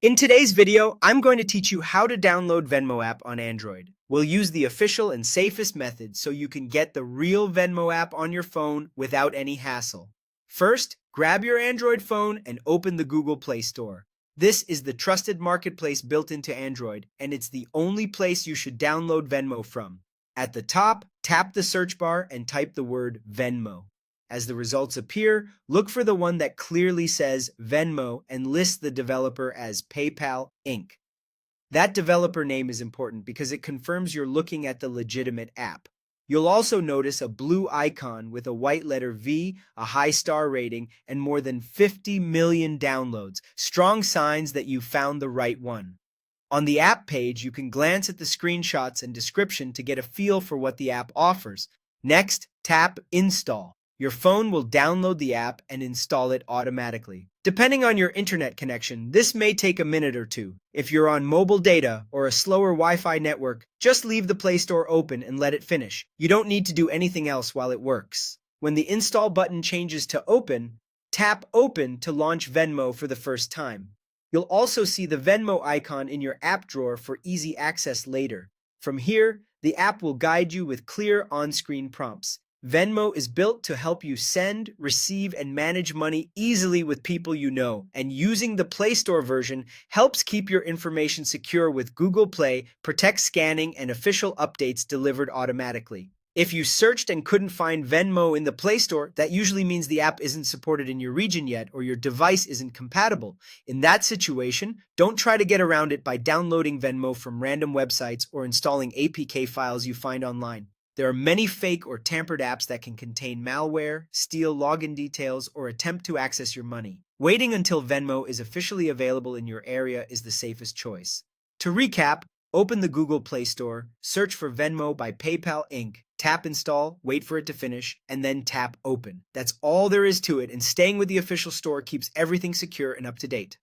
In today's video, I'm going to teach you how to download Venmo app on Android. We'll use the official and safest method so you can get the real Venmo app on your phone without any hassle. First, grab your Android phone and open the Google Play Store. This is the trusted marketplace built into Android, and it's the only place you should download Venmo from. At the top, tap the search bar and type the word Venmo. As the results appear, look for the one that clearly says Venmo and lists the developer as PayPal Inc. That developer name is important because it confirms you're looking at the legitimate app. You'll also notice a blue icon with a white letter V, a high star rating, and more than 50 million downloads, strong signs that you found the right one. On the app page, you can glance at the screenshots and description to get a feel for what the app offers. Next, tap Install. Your phone will download the app and install it automatically. Depending on your internet connection, this may take a minute or two. If you're on mobile data or a slower Wi-Fi network, just leave the Play Store open and let it finish. You don't need to do anything else while it works. When the install button changes to open, tap Open to launch Venmo for the first time. You'll also see the Venmo icon in your app drawer for easy access later. From here, the app will guide you with clear on-screen prompts. Venmo is built to help you send, receive, and manage money easily with people you know, and using the Play Store version helps keep your information secure with Google Play, protects scanning, and official updates delivered automatically. If you searched and couldn't find Venmo in the Play Store, that usually means the app isn't supported in your region yet or your device isn't compatible. In that situation, don't try to get around it by downloading Venmo from random websites or installing APK files you find online. There are many fake or tampered apps that can contain malware, steal login details, or attempt to access your money. Waiting until Venmo is officially available in your area is the safest choice. To recap, open the Google Play Store, search for Venmo by PayPal Inc., tap Install, wait for it to finish, and then tap Open. That's all there is to it, and staying with the official store keeps everything secure and up to date.